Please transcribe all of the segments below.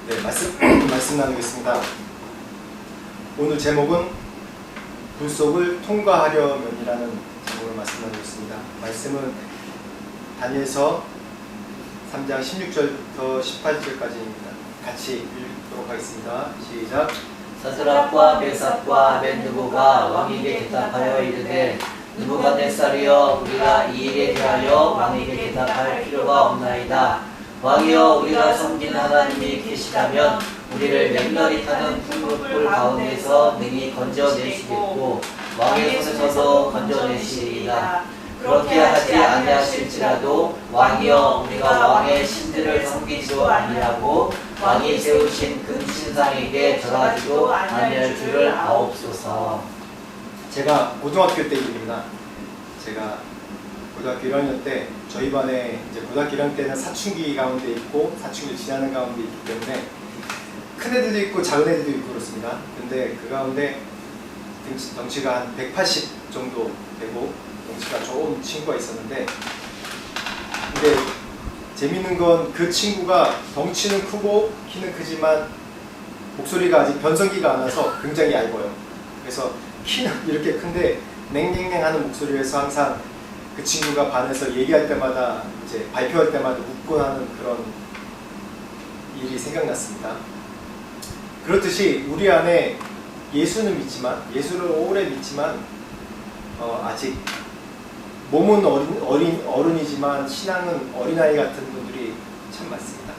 네, 말씀 나누겠습니다. 오늘 제목은 불속을 통과하려면이라는 제목으로 말씀 나누겠습니다. 말씀은 다니엘서 3장 16절부터 18절까지입니다. 같이 읽도록 하겠습니다. 시작. 사드락과 메삭과 아벤느고가 왕에게 대답하여 이르되 느부갓네살이여, 우리가 이 일에 대하여 왕에게 대답할 필요가 없나이다. 왕이여, 우리가 섬기는 하나님이 계시다면 우리를 맹렬히 타는 풀무불 가운데서 능히 건져내시겠고 왕의 손에서도 건져내시리이다. 그렇게 하지 아니하실지라도 왕이여, 우리가 왕의 신들을 섬기지도 아니하고 왕이 세우신 금신상에게 절하지도 아니할 줄을 아옵소서. 제가 고등학교 때 일입니다. 제가 고등학교 1학년 때 저희 반에 이제 고등학교 1학년 때는 사춘기 가운데 있고 사춘기를 지나는 가운데 있기 때문에 큰 애들도 있고 작은 애들도 있고 그렇습니다. 근데 그 가운데 덩치가 한 180 정도 되고 덩치가 좋은 친구가 있었는데, 근데 재밌는 건 그 친구가 덩치는 크고 키는 크지만 목소리가 아직 변성기가 안 와서 굉장히 얇아요. 그래서 키는 이렇게 큰데 냉랭냉 하는 목소리에서 항상 그 친구가 반에서 얘기할 때마다 이제 발표할 때마다 웃곤 하는 그런 일이 생각났습니다. 그렇듯이 우리 안에 예수는 믿지만, 예수를 오래 믿지만 아직 몸은 어른이지만 신앙은 어린아이 같은 분들이 참 많습니다.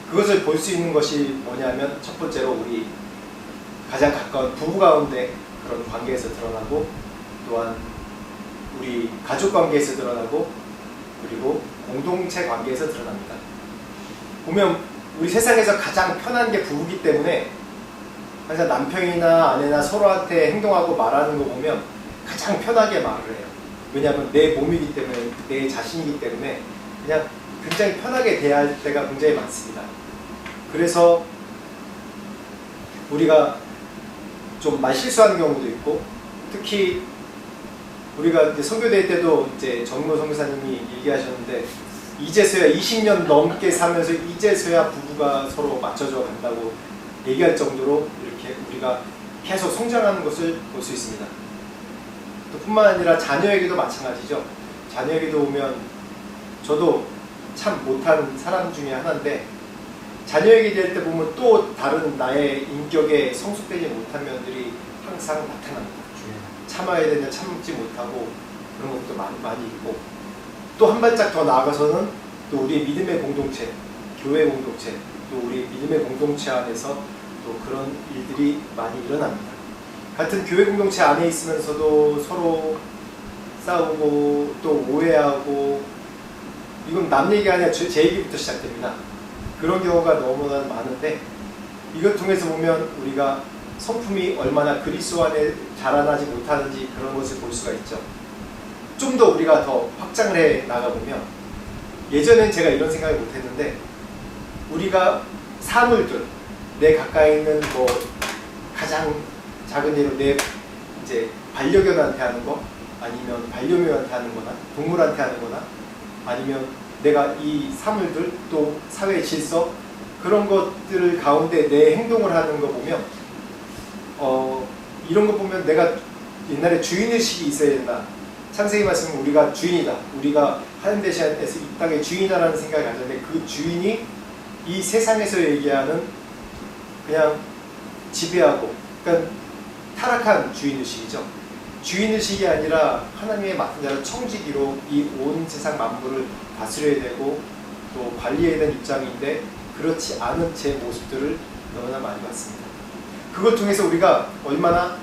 그것을 볼 수 있는 것이 뭐냐면, 첫 번째로 우리 가장 가까운 부부 가운데 그런 관계에서 드러나고, 또한 우리 가족 관계에서 드러나고, 그리고 공동체 관계에서 드러납니다. 보면 우리 세상에서 가장 편한 게 부부기 때문에 항상 남편이나 아내나 서로한테 행동하고 말하는 거 보면 가장 편하게 말을 해요. 왜냐하면 내 몸이기 때문에, 내 자신이기 때문에 그냥 굉장히 편하게 대할 때가 굉장히 많습니다. 그래서 우리가 좀 말실수하는 경우도 있고, 특히 우리가 이제 선교대회 때도 이제 정모 선교사님이 얘기하셨는데, 이제서야 20년 넘게 살면서 이제서야 부부가 서로 맞춰져 간다고 얘기할 정도로 이렇게 우리가 계속 성장하는 것을 볼 수 있습니다. 또 뿐만 아니라 자녀에게도 마찬가지죠. 자녀에게도 오면, 저도 참 못한 사람 중에 하나인데, 자녀에게 대할 때 보면 또 다른 나의 인격에 성숙되지 못한 면들이 항상 나타납니다. 참아야 되는데 참지 못하고 그런 것도 많이 있고, 또 한 발짝 더 나아가서는 또 우리의 믿음의 공동체, 교회 공동체, 또 우리 믿음의 공동체 안에서 또 그런 일들이 많이 일어납니다. 같은 교회 공동체 안에 있으면서도 서로 싸우고 또 오해하고, 이건 남 얘기가 아니라 제 얘기부터 시작됩니다. 그런 경우가 너무나 많은데, 이걸 통해서 보면 우리가 성품이 얼마나 그리스도 안에 자라나지 못하는지 그런 것을 볼 수가 있죠. 좀 더 우리가 더 확장을 해 나가보면, 예전엔 제가 이런 생각을 못했는데, 우리가 사물들, 내 가까이 있는 뭐 가장 작은 예로 내 이제 반려견한테 하는 거, 아니면 반려묘한테 하는 거나 동물한테 하는 거나, 아니면 내가 이 사물들, 또 사회 질서, 그런 것들 가운데 내 행동을 하는 거 보면 이런 거 보면 내가 옛날에 주인의식이 있어야 된다. 창세기 말씀은 우리가 주인이다. 우리가 하나님 대신에서 이 땅의 주인이다라는 생각을 가졌는데, 그 주인이 이 세상에서 얘기하는 그냥 지배하고, 그러니까 타락한 주인의식이죠. 주인의식이 아니라 하나님의 맡은 자로 청지기로 이 온 세상 만물을 다스려야 되고 또 관리해야 되는 입장인데, 그렇지 않은 제 모습들을 너무나 많이 봤습니다. 그걸 통해서 우리가 얼마나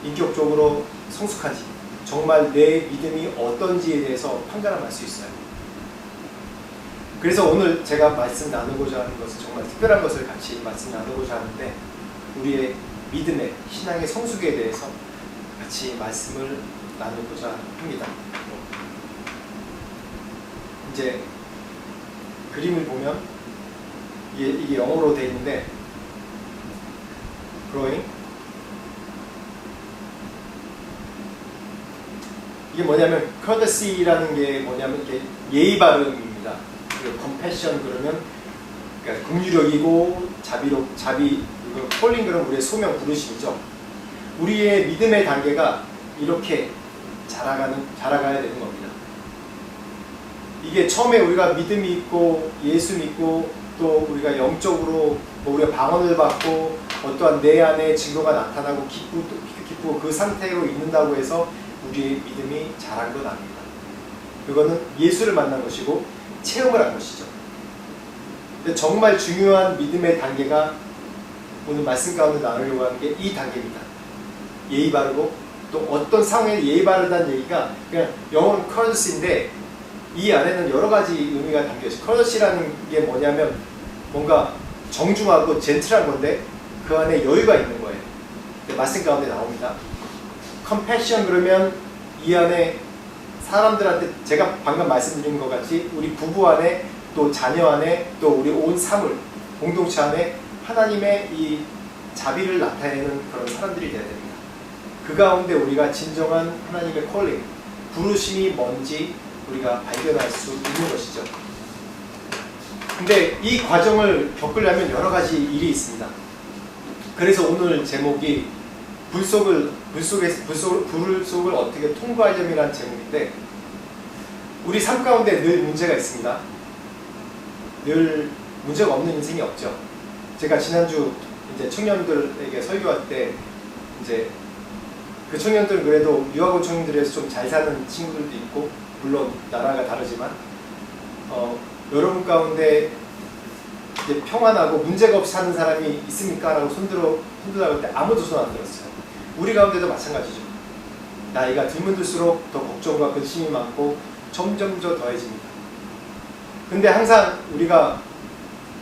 인격적으로 성숙한지, 정말 내 믿음이 어떤지에 대해서 판단을 할 수 있어요. 그래서 오늘 제가 말씀 나누고자 하는 것은 정말 특별한 것을 같이 말씀 나누고자 하는데, 우리의 믿음의 신앙의 성숙에 대해서 같이 말씀을 나누고자 합니다. 이제 그림을 보면 이게 영어로 되어 있는데, growing, 이게 뭐냐면 courtesy라는 게 뭐냐면 이게 예의 바름입니다. 그리고 compassion 그러면 그러니까 긍휼력이고 자비, 이거 콜링 그런 우리의 소명 부르심이죠. 우리의 믿음의 단계가 이렇게 자라가야 되는 겁니다. 이게 처음에 우리가 믿음이 있고 예수 믿고 또 우리가 영적으로 뭐 우리가 방언을 받고 어떠한 내 안에 증거가 나타나고 기쁘고 그 상태로 있는다고 해서 우리의 믿음이 자란 건 아닙니다. 그거는 예수를 만난 것이고 체험을 한 것이죠. 근데 정말 중요한 믿음의 단계가 오늘 말씀 가운데 나누려고 하는 게 이 단계입니다. 예의 바르고 또 어떤 상황에 예의 바르다는 얘기가 그냥 영어는 courtesy인데 이 안에는 여러 가지 의미가 담겨 있어요. courtesy라는 게 뭐냐면 뭔가 정중하고 젠틀한 건데 그 안에 여유가 있는 거예요. 말씀 가운데 나옵니다. compassion 그러면 이 안에 사람들한테 제가 방금 말씀드린 것 같이 우리 부부 안에 또 자녀 안에 또 우리 온 사물 공동체 안에 하나님의 이 자비를 나타내는 그런 사람들이 되어야 됩니다. 그 가운데 우리가 진정한 하나님의 콜링, 부르심이 뭔지 우리가 발견할 수 있는 것이죠. 근데 이 과정을 겪으려면 여러 가지 일이 있습니다. 그래서 오늘 제목이 불 속을 어떻게 통과하려면이라는 제목인데 우리 삶 가운데 늘 문제가 있습니다. 늘 문제가 없는 인생이 없죠. 제가 지난주 이제 청년들에게 설교할 때 이제 그 청년들은 그래도 유학원 청년들에서 좀 잘 사는 친구들도 있고 물론 나라가 다르지만 여러분 가운데 이제 평안하고 문제가 없이 사는 사람이 있습니까? 라고 손들라고 할 때 아무도 손 안 들었어요. 우리 가운데도 마찬가지죠. 나이가 들면 들수록 더 걱정과 근심이 많고 점점 더해집니다. 근데 항상 우리가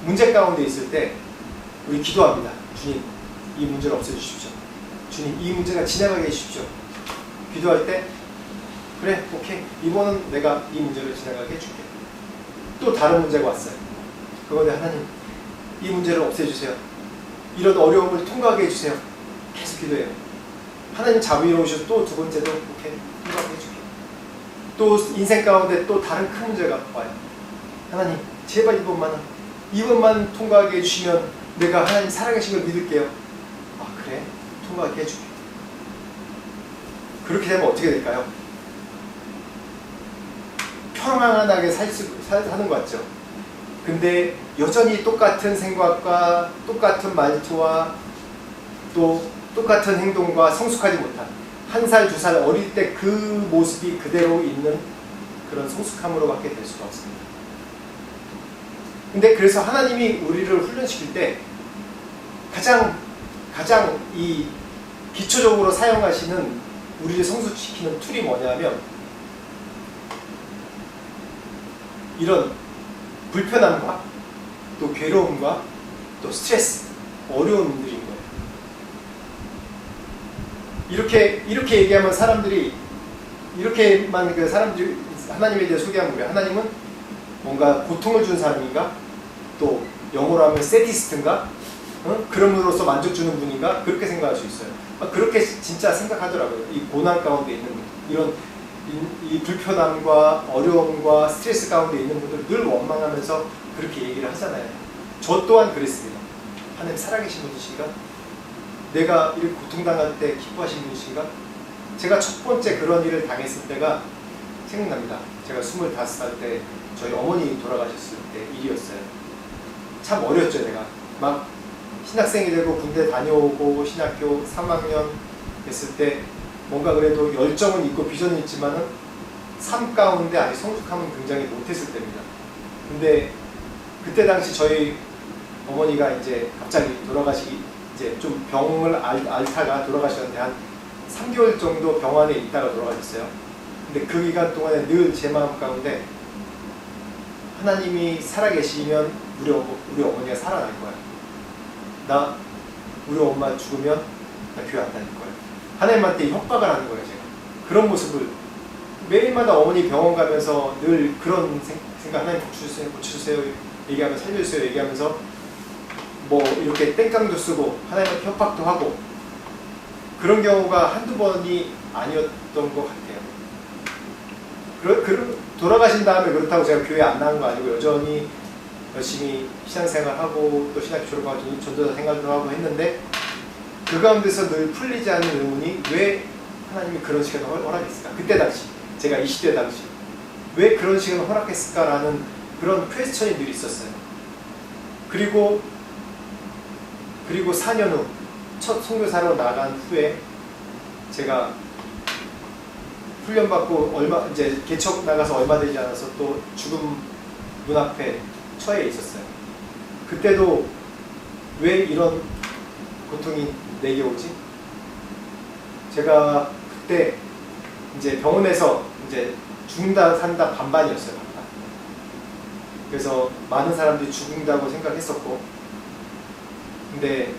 문제 가운데 있을 때 우리 기도합니다. 주님, 이 문제를 없애주십시오. 주님, 이 문제가 지나가게 해주십시오. 기도할 때 그래, 오케이, 이번은 내가 이 문제를 지나가게 해줄게. 또 다른 문제가 왔어요. 그건데 하나님, 이 문제를 없애주세요. 이런 어려움을 통과하게 해주세요. 계속 기도해요. 하나님 자비로우셔서 또 두 번째도 오케이, 통과하게 해줄게. 또 인생 가운데 또 다른 큰 문제가 와요. 하나님, 제발 이번만 통과하게 해주시면 내가 하나님 살아계신 걸 믿을게요. 아, 그래? 통과하게 해줄게. 그렇게 되면 어떻게 될까요? 평안하게 사는 것 같죠? 근데 여전히 똑같은 생각과 똑같은 말투와 또 똑같은 행동과 성숙하지 못한 1살, 2살 어릴 때 그 모습이 그대로 있는 그런 성숙함으로밖에 될 수가 없습니다. 근데 그래서 하나님이 우리를 훈련시킬 때 가장 이 기초적으로 사용하시는 우리를 성숙시키는 툴이 뭐냐면 이런 불편함과 또 괴로움과 또 스트레스, 어려움들인 거예요. 이렇게 얘기하면 사람들이 사람들이 하나님에 대해 소개하면 그래요. 하나님은 뭔가 고통을 준 사람인가? 또 영어로 하면 세디스트인가? 그럼으로써 만족 주는 분인가? 그렇게 생각할 수 있어요. 그렇게 진짜 생각하더라고요. 이 고난 가운데 있는 분, 이런 이 불편함과 어려움과 스트레스 가운데 있는 분들 늘 원망하면서 그렇게 얘기를 하잖아요. 저 또한 그랬습니다. 하나님 살아계신 분이신가? 내가 이렇게 고통당할 때 기뻐하신 분이신가? 제가 첫 번째 그런 일을 당했을 때가 생각납니다. 제가 25살 때 저희 어머니 돌아가셨을 때 일이었어요. 참 어렸죠. 내가 막 신학생이 되고 군대 다녀오고 신학교 3학년 됐을 때 뭔가 그래도 열정은 있고 비전은 있지만은 삶 가운데 아직 성숙함은 굉장히 못했을 때입니다. 근데 그때 당시 저희 어머니가 이제 갑자기 돌아가시기 이제 좀 병을 앓다가 돌아가셨는데 한 3개월 정도 병원에 있다가 돌아가셨어요. 근데 그 기간 동안에 늘 제 마음 가운데 하나님이 살아계시면 우리 어머니가 살아날 거야. 우리 엄마 죽으면 나 교회 안 다닐 거야. 하나님한테 협박을 하는 거예요. 제가 그런 모습을 매일마다 어머니 병원 가면서 늘 그런 생각, 하나님 고쳐주세요 얘기하면서 살려주세요 얘기하면서 뭐 이렇게 땡깡도 쓰고 하나님한테 협박도 하고 그런 경우가 한두 번이 아니었던 것 같아요. 돌아가신 다음에 그렇다고 제가 교회 안 나간 거 아니고 여전히 열심히 신앙생활하고 또 신학교 졸업하고 전도사 생활도 하고 했는데 그 가운데서 늘 풀리지 않는 의문이 왜 하나님이 그런 시간을 허락했을까? 그때 당시 제가 20대 당시 왜 그런 시간을 허락했을까라는 그런 퀘스천이 늘 있었어요. 그리고 4년 후 첫 선교사로 나간 후에 제가 훈련받고 이제 개척 나가서 얼마 되지 않아서 또 죽음 눈앞에 처해 있었어요. 그때도 왜 이런 고통이 내게 오지? 제가 그때 이제 병원에서 이제 죽는다 산다 반반이었어요. 반반. 그래서 많은 사람들이 죽는다고 생각했었고, 근데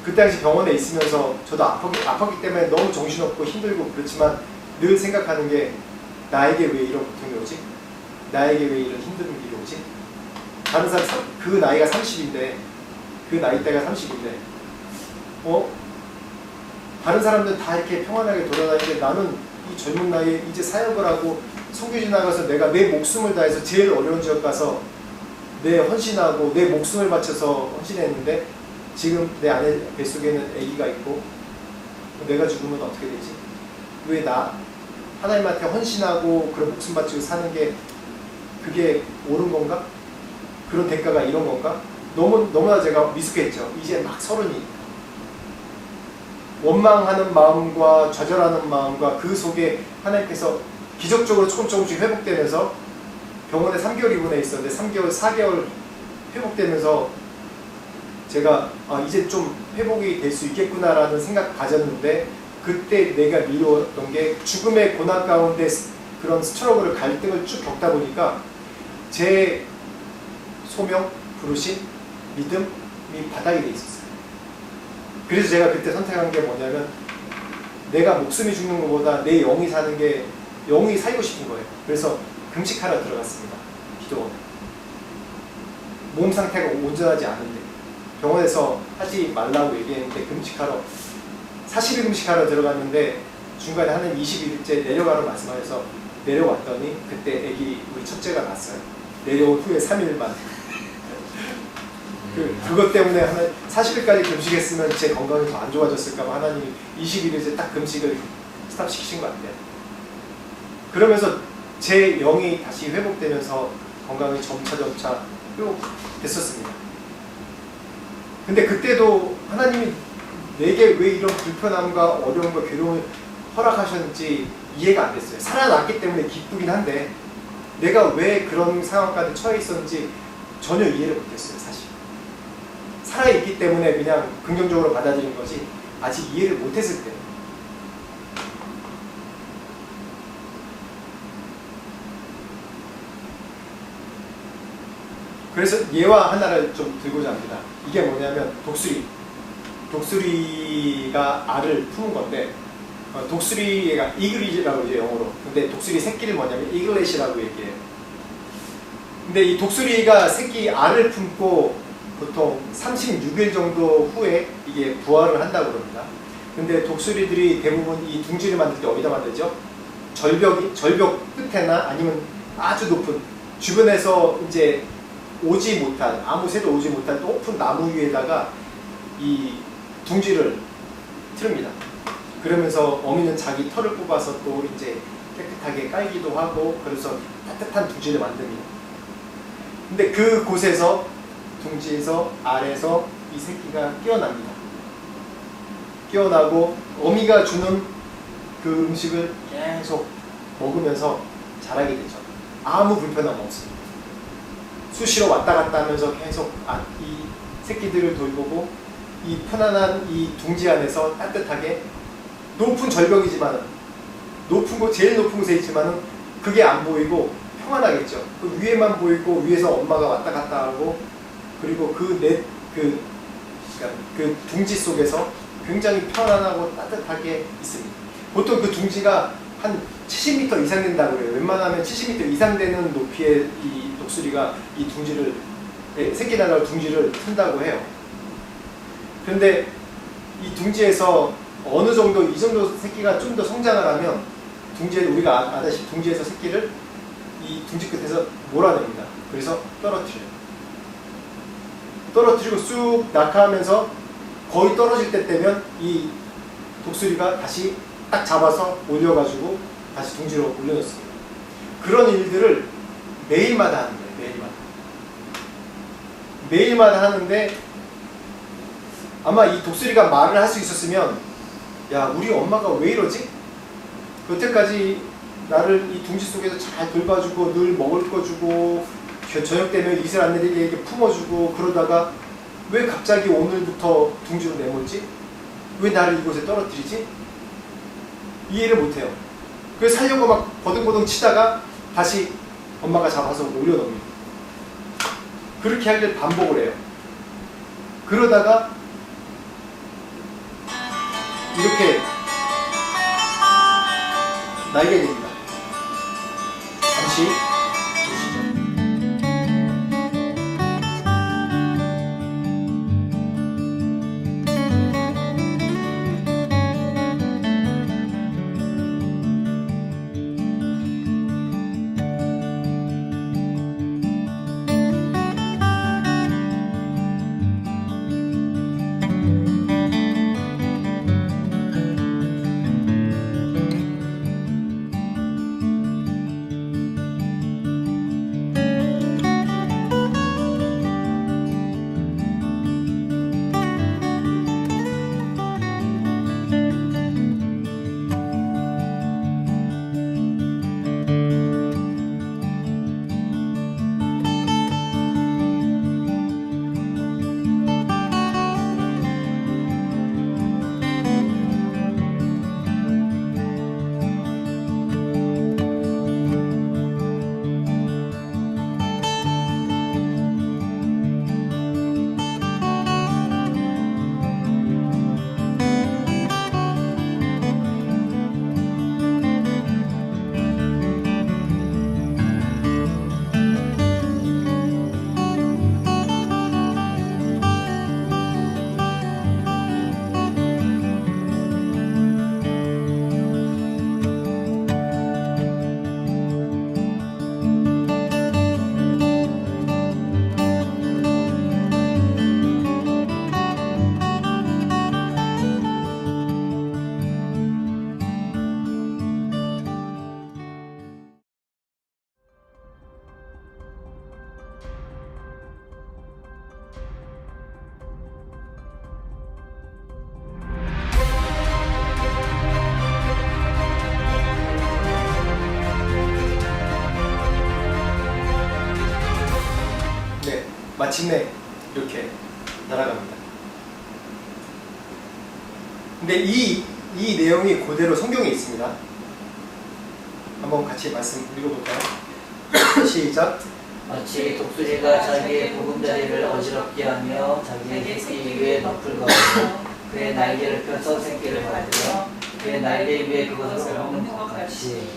그 당시 병원에 있으면서 저도 아팠기 때문에 너무 정신없고 힘들고 그렇지만 늘 생각하는 게 나에게 왜 이런 고통이 오지? 나에게 왜 이런 힘든 일이 오지? 다른 사람 그 나이가 30인데 그 나이대가 30인데 다른 사람들은 다 이렇게 평안하게 돌아다니는데 나는 이 젊은 나이에 이제 사역을 하고 선교지 나가서 내가 내 목숨을 다해서 제일 어려운 지역 가서 내 헌신하고 내 목숨을 바쳐서 헌신했는데 지금 내 아내 뱃속에는 아기가 있고 내가 죽으면 어떻게 되지? 왜 나 하나님한테 헌신하고 그런 목숨 바치고 사는 게 그게 옳은 건가? 그런 대가가 이런 건가? 너무나 제가 미숙했죠. 이제 막 30이 원망하는 마음과 좌절하는 마음과 그 속에 하나님께서 기적적으로 조금씩 회복되면서 병원에 3개월 입원해 있었는데 3개월, 4개월 회복되면서 제가 이제 좀 회복이 될 수 있겠구나라는 생각 가졌는데 그때 내가 미루었던 게 죽음의 고난 가운데 그런 스트러글을 갈등을 쭉 겪다 보니까 제 소명, 부르심, 믿음이 바닥이 돼 있었어요. 그래서 제가 그때 선택한 게 뭐냐면 내가 목숨이 죽는 것보다 내 영이 사는 게 영이 살고 싶은 거예요. 그래서 금식하러 들어갔습니다. 기도원에. 몸 상태가 온전하지 않은데 병원에서 하지 말라고 얘기했는데 금식하러 40일 금식하러 들어갔는데 중간에 하는 21일째 내려가는 말씀하셔서 내려왔더니 그때 아기 우리 첫째가 났어요. 내려온 후에 3일만 그것 때문에 40일까지 금식했으면 제 건강이 더 안 좋아졌을까봐 하나님이 21일째 딱 금식을 스탑시키신 것 같아요. 그러면서 제 영이 다시 회복되면서 건강이 점차 회복됐었습니다. 근데 그때도 하나님이 내게 왜 이런 불편함과 어려움과 괴로움을 허락하셨는지 이해가 안 됐어요. 살아났기 때문에 기쁘긴 한데 내가 왜 그런 상황까지 처해 있었는지 전혀 이해를 못했어요. 사실 살아있기 때문에 그냥 긍정적으로 받아들인 거지 아직 이해를 못했을 때요. 그래서 예화 하나를 좀 들고자 합니다. 이게 뭐냐면 독수리가 알을 품은 건데 독수리가 이글이라고 이제 영어로. 근데 독수리 새끼를 뭐냐면 이글렛이라고 얘기해요. 근데 이 독수리가 새끼 알을 품고 보통 36일 정도 후에 이게 부화를 한다고 그럽니다. 근데 독수리들이 대부분 이 둥지를 만들 때 어디다 만들죠? 절벽 끝에나 아니면 아주 높은 주변에서 이제 오지 못한 아무 새도 오지 못한 높은 나무 위에다가 이 둥지를 틀습니다. 그러면서 어미는 자기 털을 뽑아서 또 이제 깨끗하게 깔기도 하고 그래서 따뜻한 둥지를 만듭니다. 근데 그 곳에서 둥지에서 알에서 이 새끼가 깨어납니다. 깨어나고 어미가 주는 그 음식을 계속 먹으면서 자라게 되죠. 아무 불편함 없습니다. 수시로 왔다 갔다 하면서 계속 이 새끼들을 돌보고 이 편안한 이 둥지 안에서 따뜻하게 높은 절벽이지만 제일 높은 곳에 있지만은 그게 안 보이고 평안하겠죠. 그 위에만 보이고 위에서 엄마가 왔다 갔다 하고 그리고 그 둥지 속에서 굉장히 편안하고 따뜻하게 있습니다. 보통 그 둥지가 한 70m 이상 된다고 해요. 웬만하면 70m 이상 되는 높이의 이 독수리가 이 둥지를 새끼 날라올 둥지를 튼다고 해요. 그런데 이 둥지에서 어느 정도 이 정도 새끼가 좀 더 성장을 하면 우리가 아다시피 둥지에서 새끼를 이 둥지 끝에서 몰아냅니다. 그래서 떨어뜨려요. 떨어뜨리고 쑥 낙하하면서 거의 떨어질 때 되면 이 독수리가 다시 딱 잡아서 올려가지고 다시 둥지로 올려놓습니다. 그런 일들을 매일마다 하는 거예요. 매일마다 하는데 아마 이 독수리가 말을 할 수 있었으면 야, 우리 엄마가 왜 이러지? 여태까지 나를 이 둥지 속에서 잘 돌봐주고 늘 먹을 거 주고 저녁 되면 이슬 안 내리게 이렇게 품어주고 그러다가 왜 갑자기 오늘부터 둥지로 내몰지? 왜 나를 이곳에 떨어뜨리지? 이해를 못해요. 그래서 살려고 막 버둥버둥 치다가 다시 엄마가 잡아서 올려놓습니다. 그렇게 하길 반복을 해요. 그러다가 이렇게 날게 됩니다. 잠시 보시죠. 마침내 이렇게 날아갑니다. 근데 이 내용이 그대로 성경에 있습니다. 한번 같이 말씀 읽어볼까요? 시작. 마치 독수리가 자기의 보금자리를 어지럽게 하며 자기의 새끼 위에 덮을 거며 그의 날개를 펴서 새끼를 받으며 그의 날개 위에 그것을 먹는 것 같이.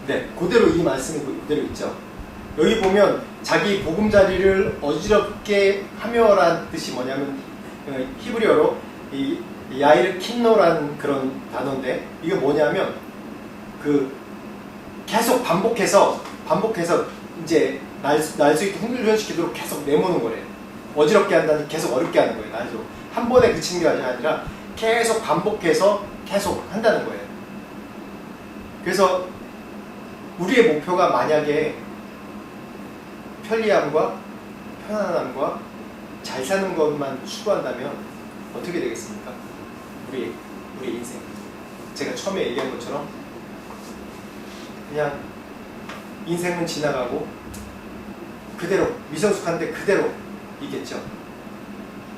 네, 그대로 이 말씀이 그대로 있죠. 여기 보면 자기 보금자리를 어지럽게 하며라는 뜻이 뭐냐면 히브리어로 이 야이르 킨노라는 그런 단어인데 이게 뭐냐면 그 계속 반복해서 이제 날 수 있게 훈련시키도록 계속 내모는 거래요. 어지럽게 한다는 계속 어렵게 하는 거예요. 날도 한 번에 그치는 게 아니라 계속 반복해서 계속 한다는 거예요. 그래서 우리의 목표가 만약에 편리함과 편안함과 잘 사는 것만 추구한다면 어떻게 되겠습니까? 우리 인생. 제가 처음에 얘기한 것처럼 그냥 인생은 지나가고 그대로 미성숙한데 그대로 있겠죠.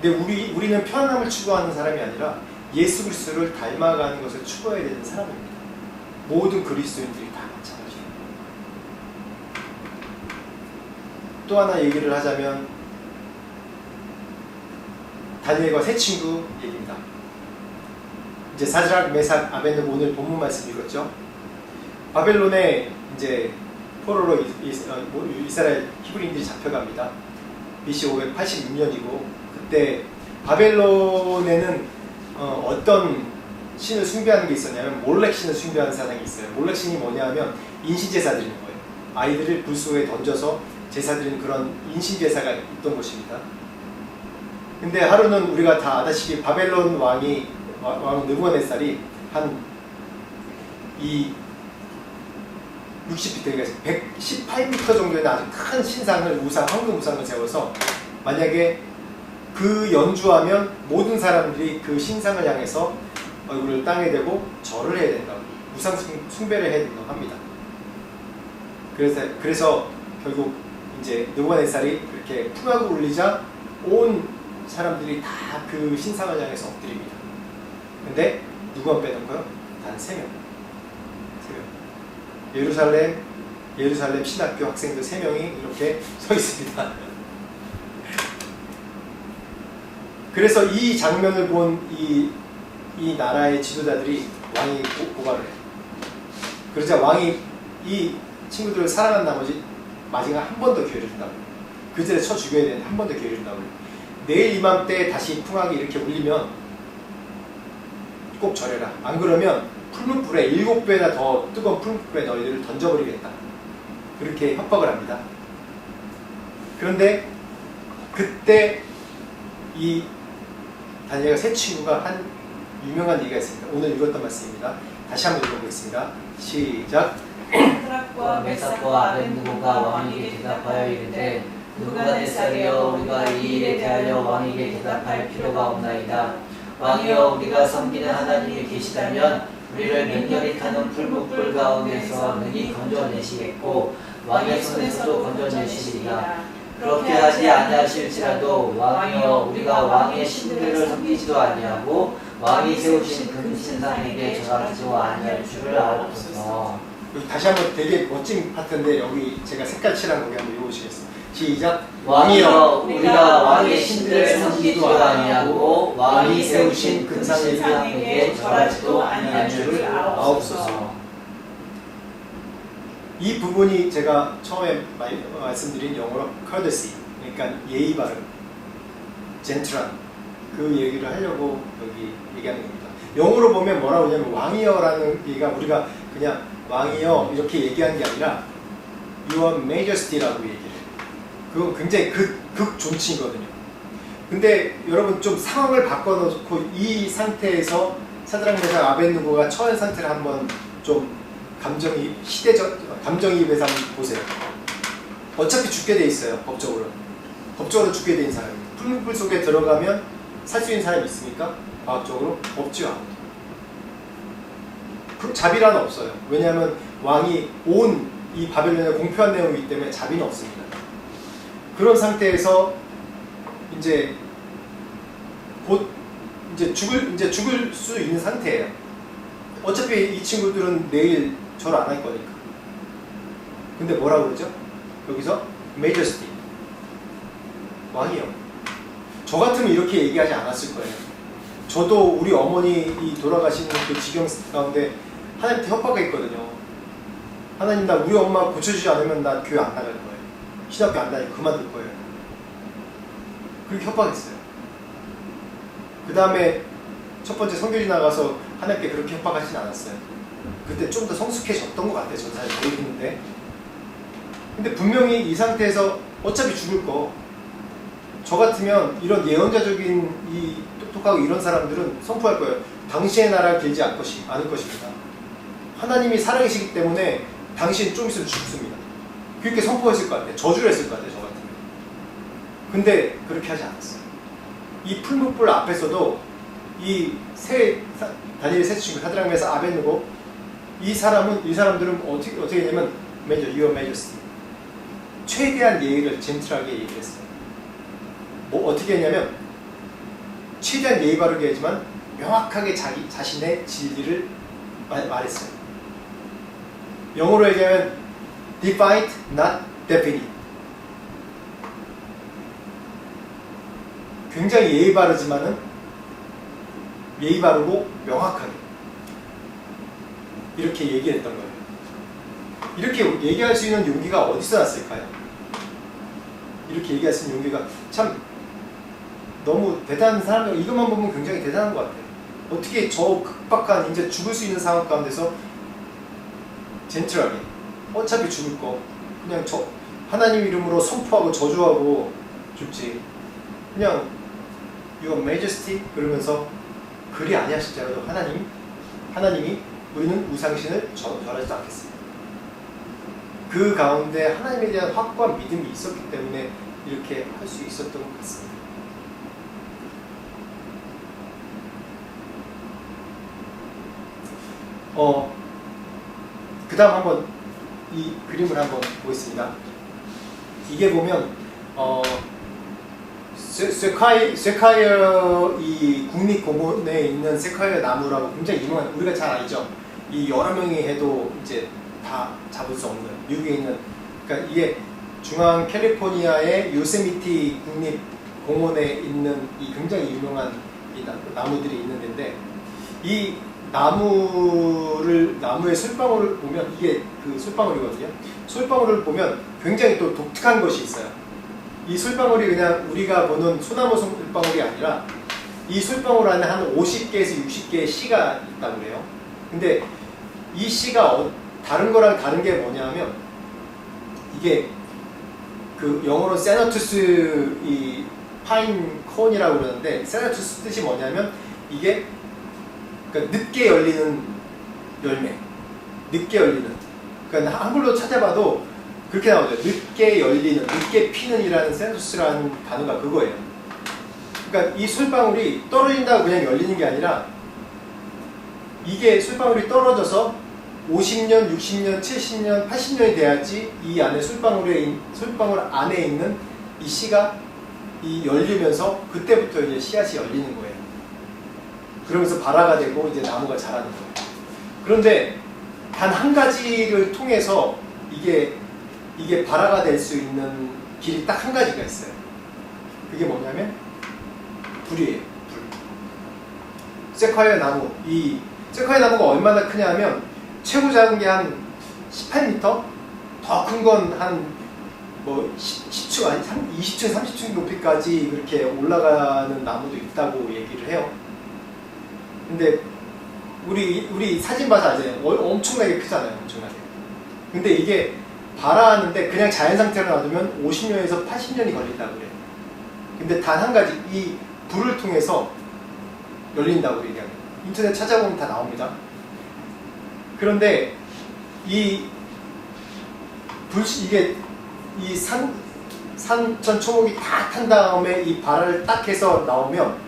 근데 우리는 편안함을 추구하는 사람이 아니라 예수 그리스도를 닮아가는 것을 추구해야 되는 사람입니다. 모든 그리스도인들이 다 마찬가지예요. 또 하나 얘기를 하자면 다니엘과 세 친구 얘기입니다. 이제 사드락, 메삭, 아벤느고 오늘 본문 말씀 읽었죠. 바벨론에 이제 포로로 이스라엘 히브리인들이 잡혀갑니다. BC 586년이고 그때 바벨론에는 어떤 신을 숭배하는 게 있었냐면 몰렉 신을 숭배하는 사상이 있어요. 몰렉 신이 뭐냐면 인신제사 드리는 거예요. 아이들을 불 속에 던져서 제사드린 그런 인신제사가 있던 곳입니다. 근데 하루는 우리가 다 아다시피 바벨론 왕 느부갓네살이 한 이 60피트, 그러니까 118m 정도의 아주 큰 신상을 황금 우상을 세워서 만약에 그 연주하면 모든 사람들이 그 신상을 향해서 얼굴을 땅에 대고 절을 해야 된다고, 우상 숭배를 해야 된다고 합니다. 그래서 결국 이제 느부갓네살이 그렇게 풍악을 울리자 온 사람들이 다 그 신상을 향해서 엎드립니다. 근데 누가 빼놓고요? 단 3명. 예루살렘 신학교 학생들 3명이 이렇게 서 있습니다. 그래서 이 장면을 본 이 나라의 지도자들이 왕이 고발을 해요. 그러자 왕이 이 친구들을 사랑한 나머지 마지막 한 번 더 기회를 준다고. 그들을 쳐 죽여야 되는데 한 번 더 기회를 준다고. 내일 이맘때 다시 풍악이 이렇게 울리면 꼭 절해라. 안 그러면 풀무불에 7배나 더 뜨거운 풀무불에 너희들을 던져버리겠다. 그렇게 협박을 합니다. 그런데 그때 이 다니엘과 세 친구가 한 유명한 얘기가 있습니다. 오늘 읽었던 말씀입니다. 다시 한번 읽어보겠습니다. 시작. 사드락과 메삭과 아벤느고가 왕에게 대답하여 이르되 느부갓네살이여 우리가 이 일에 대하여 왕에게 대답할 필요가 없나이다. 왕이여 우리가 섬기는 하나님이 계시다면 우리를 맹렬히 타는 풀무불 가운데서 능히 건져내시겠고 왕의 손에서도 건져내시리라. 그렇게 하지 아니하실지라도 왕이여 우리가 왕의 신들을 섬기지도 아니하고 왕이 세우신 금신상에게 절하지도 아니할 줄을 아옵소서. 여기 다시 한번 되게 멋진 파트인데 여기 제가 색깔 칠한 거기 한번 읽어보시겠습니다. 시작. 왕이여 우리가 왕의 신들을 섬기지도 아니하고 왕이 세우신 금신상에게 절하지도 아니할 줄을 아옵소서. 이 부분이 제가 처음에 말씀드린 영어로 courtesy, 그러니까 예의 바름, 젠틀한 그 얘기를 하려고 여기 얘기하는 겁니다. 영어로 보면 뭐라고 하냐면 왕이여라는 얘기가 우리가 그냥 왕이여 이렇게 얘기하는 게 아니라 Your Majesty라고 얘기를 해요. 그건 굉장히 극 존칭이거든요. 근데 여러분 좀 상황을 바꿔놓고 이 상태에서 사드락 메삭 아벤느고가 처한 상태를 한번 좀 감정이입해서 한번 보세요. 어차피 죽게 돼 있어요. 법적으로 죽게 돼 있는 사람이. 풀무불 속에 들어가면 살 수 있는 사람이 있습니까? 과학적으로 없죠. 자비란 없어요. 왜냐하면 왕이 온 이 바벨론에 공표한 내용이기 때문에 자비는 없습니다. 그런 상태에서 이제 곧 죽을 수 있는 상태예요. 어차피 이 친구들은 내일 절 안 할 거니까. 근데 뭐라고 그러죠? 여기서 Majesty, 왕이요. 저 같으면 이렇게 얘기하지 않았을 거예요. 저도 우리 어머니 돌아가시는 그 지경 가운데 하나님한테 협박했거든요. 하나님, 나 우리 엄마 고쳐주지 않으면 나 교회 안 나갈 거예요. 신학교 안 다니고 그만둘 거예요. 그렇게 협박했어요. 그 다음에 첫 번째 선교지 나가서 하나님께 그렇게 협박하진 않았어요. 그때 좀 더 성숙해졌던 것 같아요. 저는 잘 모르겠는데. 근데 분명히 이 상태에서 어차피 죽을 거, 저 같으면 이런 예언자적인 이 똑똑하고 이런 사람들은 선포할 거예요. 당신의 나라를 길지 않을 것입니다. 하나님이 살아계시기 때문에 당신 좀 있으면 죽습니다. 그렇게 선포했을 것 같아요. 저주를 했을 것 같아요. 저 같으면. 근데 그렇게 하지 않았어요. 이 풀무불 앞에서도 이 다니엘의 세 친구 사드락 메삭 아벤느고 이 사람들은 어떻게 했냐면 Your Majesty, 최대한 예의를 젠틀하게 얘기를 했어요. 뭐 어떻게 했냐면 최대한 예의 바르게 하지만 명확하게 자신의 진리를 말했어요. 영어로 얘기하면 defiant, not definite. 굉장히 예의 바르지만은 예의 바르고 명확하게 이렇게 얘기했던 거예요. 이렇게 얘기할 수 있는 용기가 어디서 났을까요? 이렇게 얘기할 수 있는 용기가 참 너무 대단한 사람, 이것만 보면 굉장히 대단한 것 같아요. 어떻게 저 급박한 이제 죽을 수 있는 상황 가운데서 젠틀하게 어차피 죽을 거 그냥 하나님 이름으로 선포하고 저주하고 죽지. 그냥 Your Majesty 그러면서 그리 아니하실지라도 하나님이 우리는 우상신을 절하지 않겠습니다. 그 가운데 하나님에 대한 확고한 믿음이 있었기 때문에 이렇게 할 수 있었던 것 같습니다. 그 다음 한번 이 그림을 한번 보겠습니다. 이게 보면 세콰이어 이 국립공원에 있는 세콰이어 나무라고 굉장히 유명한, 우리가 잘 알죠. 이 여러 명이 해도 이제 다 잡을 수 없는 미국에 있는, 그러니까 이게 중앙 캘리포니아의 요세미티 국립공원에 있는 이 굉장히 유명한 이 나무들이 있는 데인데, 이 나무의 솔방울을 보면, 이게 그 솔방울이거든요. 솔방울을 보면 굉장히 또 독특한 것이 있어요. 이 솔방울이 그냥 우리가 보는 소나무 솔방울이 아니라 이 솔방울 안에 한 50개에서 60개의 씨가 있다고 그래요. 근데 이 씨가 다른 거랑 다른 게 뭐냐면, 이게 그 영어로 세너투스 이 파인 콘이라고 그러는데, 세너투스 뜻이 뭐냐면 이게 그러니까 늦게 열리는 열매, 늦게 열리는. 그러니까 한글로 찾아봐도 그렇게 나오죠. 늦게 열리는, 늦게 피는 이라는 세너투스라는 단어가 그거예요. 그러니까 이 솔방울이 떨어진다고 그냥 열리는 게 아니라, 이게 솔방울이 떨어져서 50년, 60년, 70년, 80년이 돼야지 이 안에 솔방울 안에 있는 이 씨가 열리면서 그때부터 이제 씨앗이 열리는 거예요. 그러면서 발화가 되고 이제 나무가 자라는 거예요. 그런데 단 한 가지를 통해서 이게 발화가 될 수 있는 길이 딱 한 가지가 있어요. 그게 뭐냐면 불이에요. 불. 세콰이어 나무, 이 세콰이어 나무가 얼마나 크냐면 최고 작은 게 한 18m, 더 큰 건 한 뭐 10층 아니 20층, 30층 높이까지 그렇게 올라가는 나무도 있다고 얘기를 해요. 근데 우리 사진 봐서 알잖아요. 엄청나게 크잖아요. 엄청나게. 근데 이게 발화하는데 그냥 자연 상태로 놔두면 50년에서 80년이 걸린다고 그래요. 근데 단 한 가지, 이 불을 통해서 열린다고 얘기합니다. 인터넷 찾아보면 다 나옵니다. 그런데 이게 이 산천 초목이 다 탄 다음에 이 발화를 딱 해서 나오면,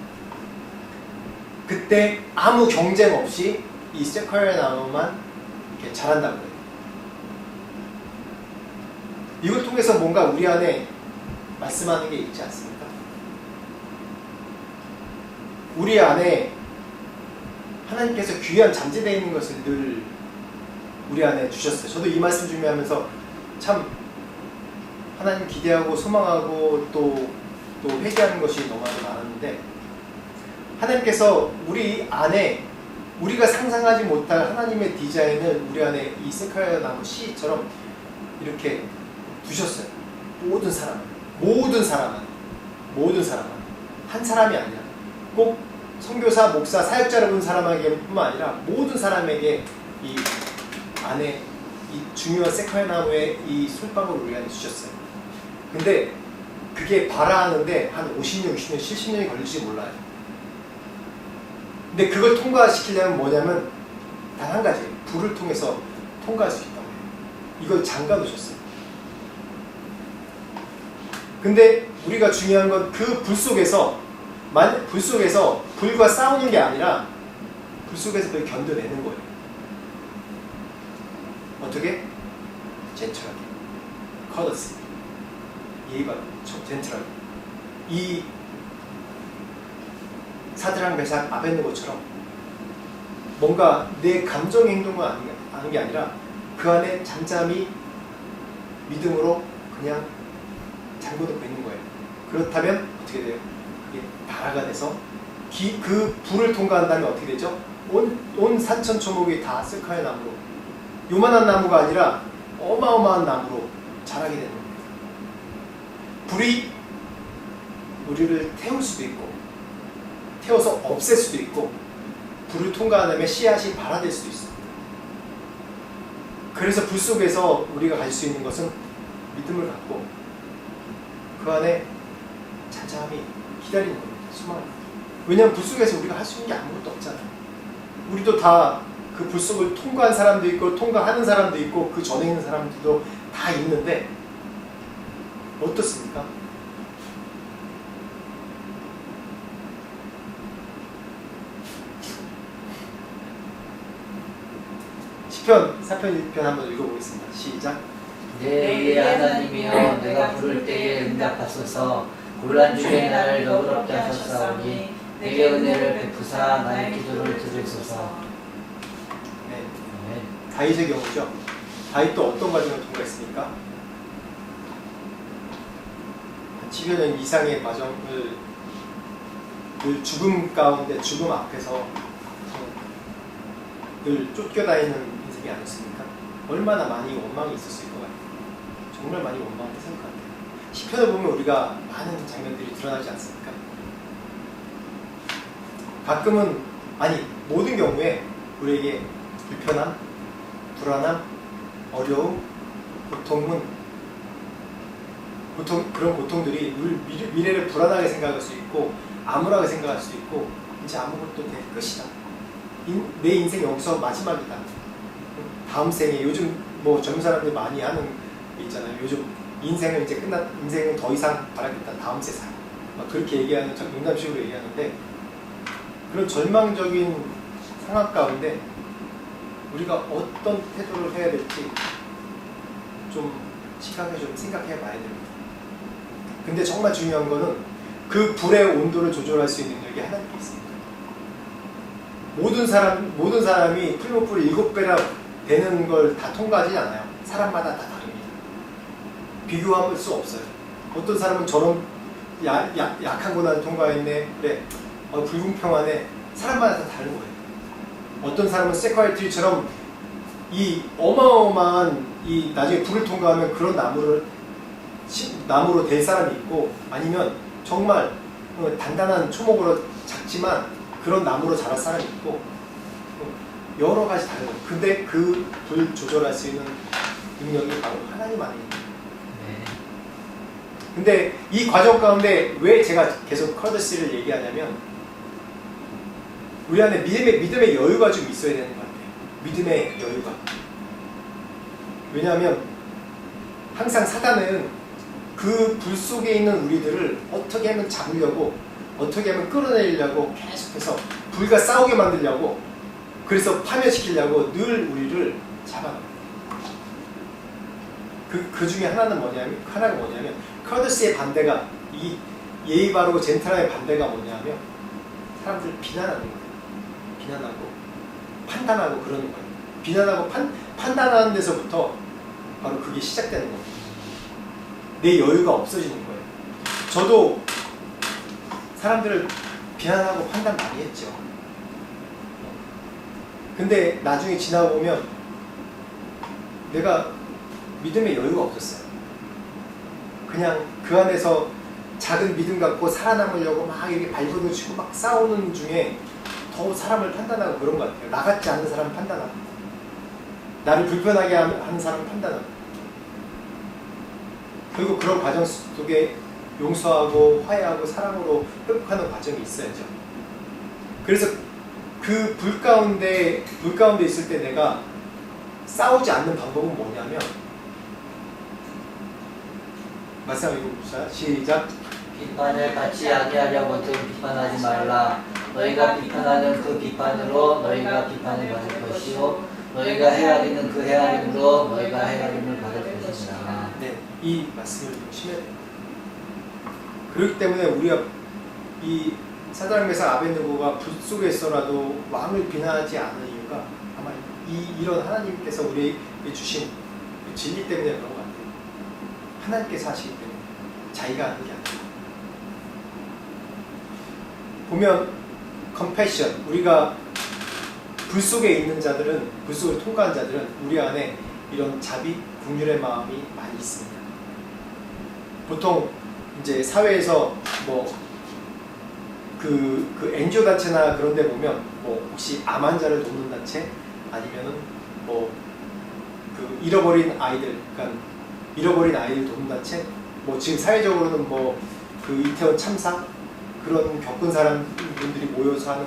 그때 아무 경쟁 없이 이 세콰이어 나무만 이렇게 자란다고 해요. 이걸 통해서 뭔가 우리 안에 말씀하는 게 있지 않습니까? 우리 안에 하나님께서 귀한 잠재되어 있는 것을 늘 우리 안에 주셨어요. 저도 이 말씀 준비하면서 참 하나님 기대하고 소망하고 또 회개하는 것이 너무 많았는데, 하나님께서 우리 안에 우리가 상상하지 못할 하나님의 디자인을 우리 안에 이 세콰이어 나무 씨처럼 이렇게 두셨어요. 모든 사람은 한 사람이 아니라 꼭 선교사, 목사, 사역자 여러분 사람에게뿐만 아니라 모든 사람에게 이 안에 이 중요한 세콰이어 나무의 이 솔방울을 우리 안에 주셨어요. 근데 그게 발화하는데 한 50년, 60년, 70년이 걸릴지 몰라요. 근데 그걸 통과시키려면 뭐냐면 단 한 가지, 불을 통해서 통과할 수 있다고 해요. 이걸 잠가 놓으셨어요. 근데 우리가 중요한 건 그 불 속에서 불과 싸우는 게 아니라 불 속에서 그걸 견뎌내는 거예요. 어떻게? 젠틀하게, 커더스, 예의가 젠틀하게. 이 사드랑 메삭 아벳느고처럼 뭔가 내 감정의 행동을 아는 게 아니라 그 안에 잠잠히 믿음으로 그냥 잠궈놓고 있는 거예요. 그렇다면 어떻게 돼요? 그게 발화가 돼서 그 불을 통과한 다음에 어떻게 되죠? 온 산천 초목이 다 세콰이어 나무로, 요만한 나무가 아니라 어마어마한 나무로 자라게 되는 거예요. 불이 우리를 태울 수도 있고 태워서 없앨 수도 있고, 불을 통과한 다음에 씨앗이 발화될 수도 있습니다. 그래서 불 속에서 우리가 가질 수 있는 것은 믿음을 갖고 그 안에 잠잠히 기다리는 겁니다. 수많은. 왜냐하면 불 속에서 우리가 할 수 있는 게 아무것도 없잖아요. 우리도 다 그 불 속을 통과한 사람도 있고 통과하는 사람도 있고 그 전에 있는 사람들도 다 있는데 어떻습니까? 시편 4편 1편 한번 읽어보겠습니다. 시작. 내 위에 하나님이여 내가 부를 때에 응답하소서. 곤란 중에 나를 너그럽게 하셨사오니 내게 은혜를 베푸사 나의 기도를 들으소서. 네. 네. 다윗의 경우죠. 다윗도 어떤 과정을 통과했습니까? 10여 년 이상의 과정을 늘 죽음 가운데 죽음 앞에서 늘 쫓겨다니는 인생이 아니었습니까? 얼마나 많이 원망이 있었을 것 같아요. 정말 많이 원망했을 것 같아요. 시편을 보면 우리가 많은 장면들이 드러나지 않습니까? 가끔은 아니 모든 경우에 우리에게 불편함, 불안함, 어려움, 고통은 보통 그런 고통들이 우리 미래를 불안하게 생각할 수 있고 암울하게 생각할 수 있고 이제 아무것도 될 것이다. 내 인생 여기서 마지막이다. 다음 생에 요즘 뭐 젊은 사람들이 많이 하는 게 있잖아요. 요즘 인생은 이제 인생은 더 이상 바라겠다. 다음 세상. 막 그렇게 얘기하는 농담식으로 얘기하는데 그런 절망적인 상황 가운데 우리가 어떤 태도를 해야 될지 좀 시간을 좀 생각해 봐야 됩니다. 근데 정말 중요한 거는 그 불의 온도를 조절할 수 있는 능력이 하나님께 있습니다. 모든 사람이 풀무불 7배나 되는 걸 다 통과하지 않아요. 사람마다 다 다릅니다. 비교할 수 없어요. 어떤 사람은 저런 약한 고난을 통과했네. 그래. 불공평하네. 사람마다 다 다른 거예요. 어떤 사람은 세콰이트리처럼 이 어마어마한 이 나중에 불을 통과하면 그런 나무로 될 사람이 있고 아니면 정말 단단한 초목으로 작지만 그런 나무로 자랄 사람이 있고 여러 가지 다른 거예요. 근데 그 불 조절할 수 있는 능력이 바로 하나님 안에 있는 거예요. 네. 근데 이 과정 가운데 왜 제가 계속 커더시를 얘기하냐면 우리 안에 믿음의 여유가 좀 있어야 되는 것 같아요. 믿음의 여유가. 왜냐하면 항상 사단은 그 불 속에 있는 우리들을 어떻게 하면 잡으려고 어떻게 하면 끌어내리려고 계속해서 불과 싸우게 만들려고 그래서 파멸시키려고 늘 우리를 잡아갑니다. 그 중에 하나가 뭐냐면 커더시의 반대가 이 예의 바르고 젠틀함의 반대가 뭐냐면 사람들을 비난하는 거예요. 비난하고 판단하고 그러는 거예요. 비난하고 판단하는 데서부터 바로 그게 시작되는 겁니다. 내 여유가 없어지는 거예요. 저도 사람들을 비난하고 판단 많이 했죠. 근데 나중에 지나고 보면 내가 믿음의 여유가 없었어요. 그냥 그 안에서 작은 믿음 갖고 살아남으려고 막 이렇게 발버둥치고 막 싸우는 중에 더 사람을 판단하고 그런 것 같아요. 나 같지 않은 사람을 판단하고 나를 불편하게 하는 사람을 판단하고 그리고 그런 과정 속에 용서하고 화해하고 사랑으로 회복하는 과정이 있어야죠. 그래서 그 불 가운데 있을 때 내가 싸우지 않는 방법은 뭐냐면 말씀 읽어봅시다. 시작. 비판을 받지 아니하려거든 비판하지 말라. 너희가 비판하는 그 비판으로 너희가 비판을 받을 것이요 너희가 헤아리는 그 헤아림으로 너희가 헤아림을 받을 것이다. 네, 이 말씀을 조심해야 돼요. 그렇기 때문에 우리가 이 사드락메삭 아벳느고가 불 속에 있어라도 왕을 비난하지 않는 이유가 아마 이런 하나님께서 우리에게 주신 그 진리 때문에 그런 것 같아요. 하나님께서 하시기 때문에 자기가 하는 게 아니에요. 보면 컴패션, 우리가 불 속에 있는 자들은, 불 속을 통과한 자들은 우리 안에 이런 자비, 긍휼의 마음이 많이 있습니다. 보통 이제 사회에서 그 NGO 단체나 그런 데 보면 혹시 암 환자를 돕는 단체 아니면은 그 잃어버린 아이들, 그러니까 잃어버린 아이를 돕는 단체, 뭐 지금 사회적으로는 뭐 그 이태원 참사 그런 겪은 사람분들이 모여서 하는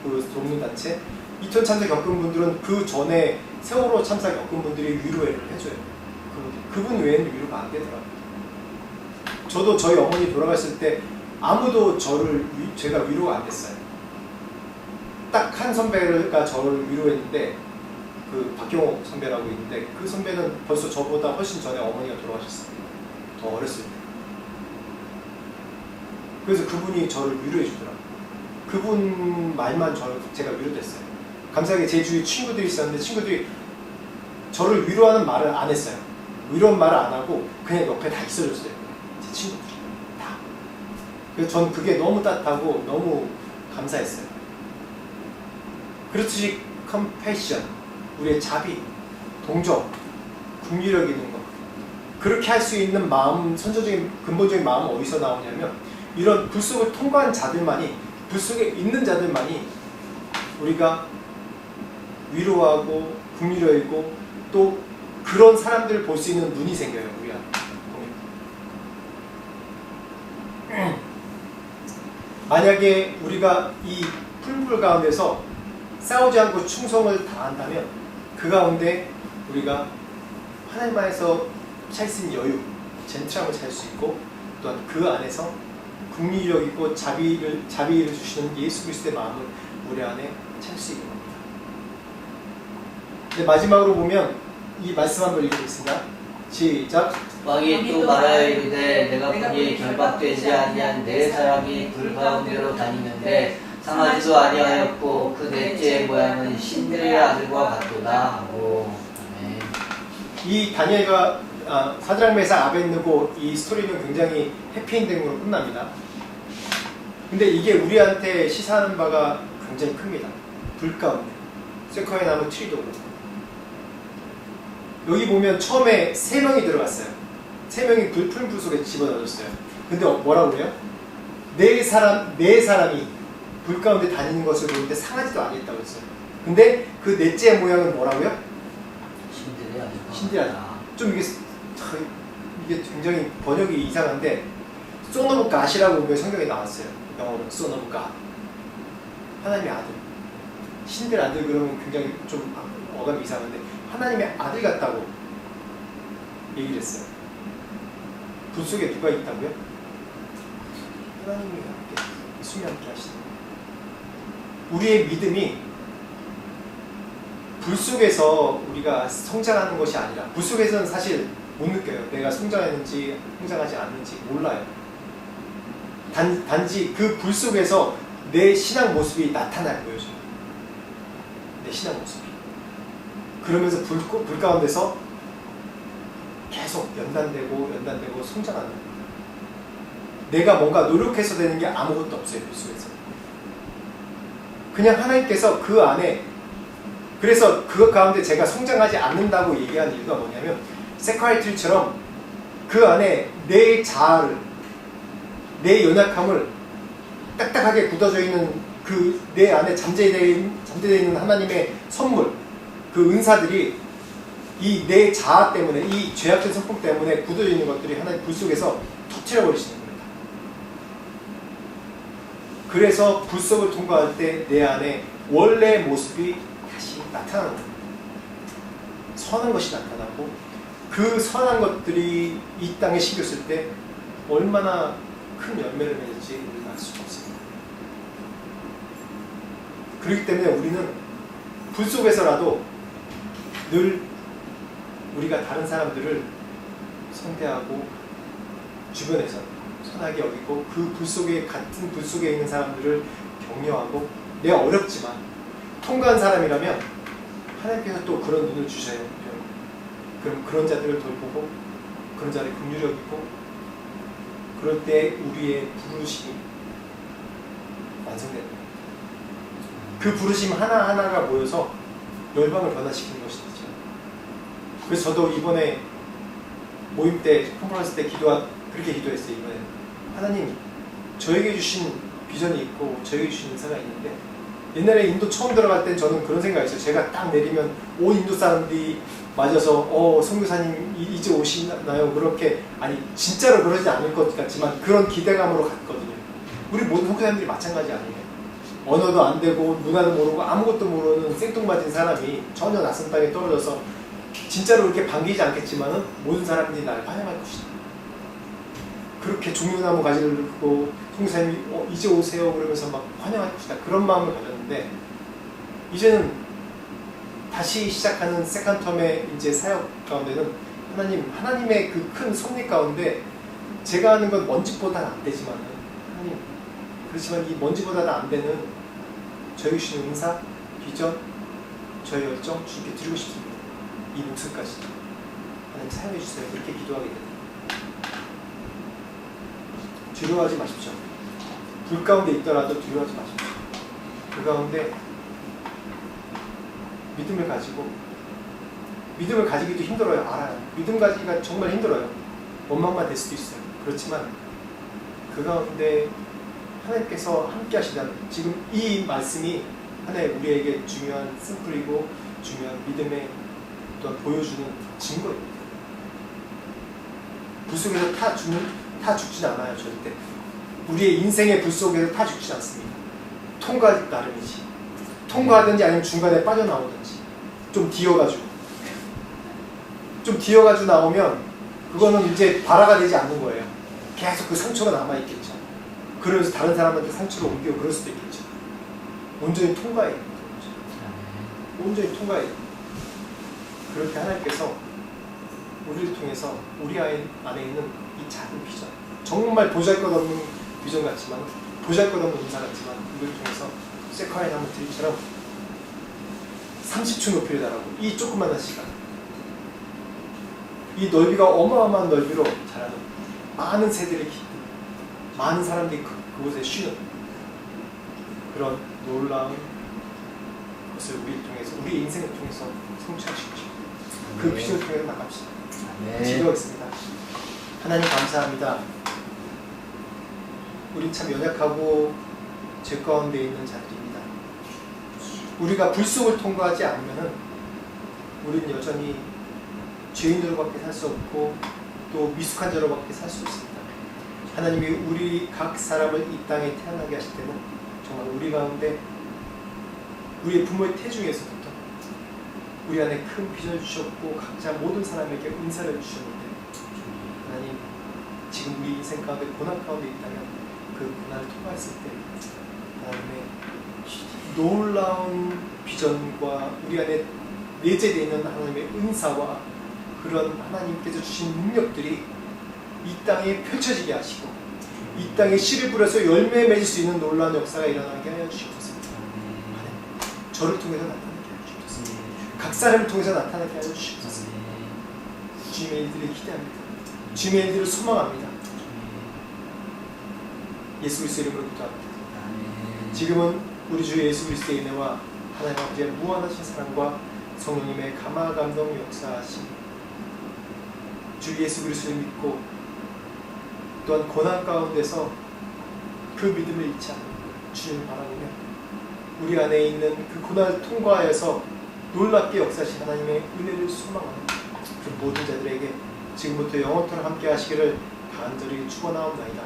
그 돕는 단체, 이태원 참사 겪은 분들은 그 전에 세월호 참사 겪은 분들이 위로를 해줘요. 그분 외에는 위로가 안 되더라고요. 저도 저희 어머니 돌아갔을 때 아무도 제가 위로가 안 됐어요. 딱 한 선배가 저를 위로했는데, 그 박경호 선배라고 있는데, 그 선배는 벌써 저보다 훨씬 전에 어머니가 돌아가셨어요. 더 어렸을 때. 그래서 그분이 저를 위로해 주더라고요. 그분 말만 제가 위로됐어요. 감사하게 제 주위에 친구들이 있었는데, 친구들이 저를 위로하는 말을 안 했어요. 위로한 말을 안 하고 그냥 옆에 다 있어줬어요. 제 친구들이 다. 그래서 전 그게 너무 따뜻하고 너무 감사했어요. 그렇듯이 컴패션, 우리의 자비, 동정, 국리력 있는 것, 그렇게 할 수 있는 마음, 선조적인 근본적인 마음은 어디서 나오냐면, 이런 불 속을 통과한 자들만이, 불 속에 있는 자들만이 우리가 위로하고 국리력 있고 또 그런 사람들을 볼 수 있는 눈이 생겨요. 우리가 만약에 우리가 이 풀물 가운데서 싸우지 않고 충성을 다한다면, 그 가운데 우리가 하나님 안에서 찰 수 있는 여유, 젠틀함을 찾을 수 있고, 또한 그 안에서 국리력 있고 자비를 주시는 예수 그리스도의 마음을 우리 안에 찾을 수 있는 겁니다. 근데 마지막으로 보면 이 말씀 한번 읽어보겠습니다. 시작. 왕이 또 말하여 이르되 내가 보니 결박되지 아니한 네 사람이 불 가운데로 다니는데 상하지도 아니하였고 그 넷째의 모양은 신들의 아들과 같도다 하고. 아멘. 이 다니엘과 사드락 메삭 아벳느고 이 스토리는 굉장히 해피엔딩으로 끝납니다. 근데 이게 우리한테 시사하는 바가 굉장히 큽니다. 불 가운데 세커의 나무 트리도 그렇고, 여기 보면 처음에 3명이 들어갔어요. 3명이 푸른 불 속에 집어넣어졌어요. 근데 뭐라고 그래요? 네 사람이 불 가운데 다니는 것을 보는데 상하지도 않았다고 했어요. 근데 그 넷째 모양은 뭐라고요? 신들의 아들. 좀 이게 굉장히 번역이 이상한데, Son of God이라고 왜 성경에 나왔어요. 영어로 Son of God. 하나님의 아들. 신들의 아들 그러면 굉장히 좀 어감이 이상한데, 하나님의 아들 같다고 얘기를 했어요. 불 속에 누가 있다고요? 하나님이 함께, 예수님이 함께 하시는. 우리의 믿음이 불 속에서 우리가 성장하는 것이 아니라, 불 속에서는 사실 못 느껴요. 내가 성장했는지 성장하지 않는지 몰라요. 단지 그 불 속에서 내 신앙 모습이 보여줘요. 내 신앙 모습이. 그러면서 불 가운데서 계속 연단되고 성장하는 거예요. 내가 뭔가 노력해서 되는 게 아무것도 없어요. 불 속에서. 그냥 하나님께서 그 안에, 그래서 그 가운데 제가 성장하지 않는다고 얘기하는 이유가 뭐냐면, 세카이트처럼 그 안에 내 자아를, 내 연약함을 딱딱하게 굳어져 있는 그 내 안에 잠재되어 있는 하나님의 선물, 그 은사들이 이 내 자아 때문에, 이 죄악된 성품 때문에 굳어져 있는 것들이 하나님 불 속에서 터뜨려 버리시는 겁니다. 그래서 불 속을 통과할 때 내 안에 원래 모습이 다시 나타나는 겁니다. 선한 것이 나타나고, 그 선한 것들이 이 땅에 심겼을 때 얼마나 큰 열매를 맺을지 우리가 알 수가 없습니다. 그렇기 때문에 우리는 불 속에서라도 늘 우리가 다른 사람들을 선대하고 주변에서 선하게 여기고, 그 불 속에, 같은 불 속에 있는 사람들을 격려하고, 내가 어렵지만 통과한 사람이라면 하나님께서 또 그런 눈을 주셔요. 그럼 그런 자들을 돌보고, 그런 자들의 긍휼력 있고, 그럴 때 우리의 부르심이 완성되는 거예요. 그 부르심 하나하나가 모여서 열방을 변화시키는 것이죠. 그래서 저도 이번에 모임 때, 컨퍼런스 때 그렇게 기도했어요. 이번에 하나님, 저에게 주신 비전이 있고 저에게 주신 인사가 있는데, 옛날에 인도 처음 들어갈 땐 저는 그런 생각이 있어요. 제가 딱 내리면 온 인도 사람들이 맞아서 선교사님 이제 오시나요? 그렇게 아니 진짜로 그러지 않을 것 같지만 그런 기대감으로 갔거든요. 우리 모든 선교사님들이 마찬가지 아니에요. 언어도 안 되고 문화도 모르고 아무것도 모르는 생뚱맞은 사람이 전혀 낯선 땅에 떨어져서 진짜로 그렇게 반기지 않겠지만은 모든 사람들이 날 환영할 것이다. 그렇게 종려나무 가지를 들고 선교사님이 이제 오세요 그러면서 막 환영할 것이다. 그런 마음을 가졌는데 이제는 다시 시작하는 세컨텀의 이제 사역 가운데는 하나님의 그 큰 섭리 가운데 제가 하는 건 먼지보다는 안 되지만은 하나님 그렇지만 이 먼지보다는 안 되는 저희 주시는 은사, 비전, 저의 열정 주께 드리고 싶습니다. 이 목숨까지 하나님 사용해 주세요. 그렇게 기도하게 됩니다. 두려워하지 마십시오. 불 가운데 있더라도 두려워하지 마십시오. 그 가운데 믿음을 가지기도 힘들어요. 알아요. 믿음 가지기가 정말 힘들어요. 원망만 될 수도 있어요. 그렇지만 그 가운데 하나님께서 함께 하시다는 지금 이 말씀이 하나의 우리에게 중요한 샘플이고 중요한 믿음의 또한 보여주는 증거입니다. 불 속에서 타 죽진 않아요. 절대. 우리의 인생의 불 속에서 타 죽지 않습니다. 통과하기 나름이지. 통과하든지 아니면 중간에 빠져나오든지 좀 디어가지고 나오면 그거는 이제 발화가 되지 않는 거예요. 계속 그 상처가 남아있겠죠. 그러면서 다른 사람한테 상처를 옮기고 그럴 수도 있겠죠. 온전히 통과해야 됩니다. 온전히 통과해야 됩니다. 그렇게 하나님께서 우리를 통해서 우리 안에 있는 이 작은 비전, 정말 보잘것없는 비전 같지만 보잘것없는 은사 같지만 우리를 통해서 세카의 나무 트리처럼 30층 높이를 달하고 이 조그마한 시간, 이 넓이가 어마어마한 넓이로 자라는 많은 새들이 기쁜, 많은 사람들이 그곳에 쉬는 그런 놀라운 것을 우리를 통해서, 우리 인생을 통해서 성취하시고 싶습니다. 그 비전을 통해서 나갑시다. 기도하겠습니다. 하나님 감사합니다. 우리 참 연약하고 죄 가운데 있는 자들입니다. 우리가 불 속을 통과하지 않으면 우리는 여전히 죄인으로밖에 살 수 없고 또 미숙한 자로밖에 살 수 있습니다. 하나님이 우리 각 사람을 이 땅에 태어나게 하실 때는 정말 우리 가운데 우리의 부모의 태중에서부터 우리 안에 큰 비전을 주셨고 각자 모든 사람에게 은사를 주셨는데 하나님 지금 우리 인생 가운데 고난 가운데 있다면 그 고난을 통과했을 때 하나님의 놀라운 비전과 우리 안에 내재되어 있는 하나님의 은사와 그런 하나님께서 주신 능력들이 이 땅에 펼쳐지게 하시고 이 땅에 씨를 뿌려서 열매 맺을 수 있는 놀라운 역사가 일어나게 하여 주시옵소서. 저를 통해서 나타나게 하여 주시옵소서. 각 사람을 통해서 나타나게 하여 주시옵소서. 주님의 일들을 기대합니다. 주님의 일들을 소망합니다. 예수 그리스도의 이름으로 기도합니다. 지금은 우리 주 예수 그리스도의 은혜와 하나님 아버지의 무한하신 사랑과 성령님의 감화 감동 역사하심 주 예수 그리스도를 믿고 또한 고난 가운데서 그 믿음을 잃지 않고 주님을 바라보며 우리 안에 있는 그 고난을 통과하여서 놀랍게 역사하신 하나님의 은혜를 소망하는 그 모든 자들에게 지금부터 영원토록 함께 하시기를 간절히 축원하옵나이다.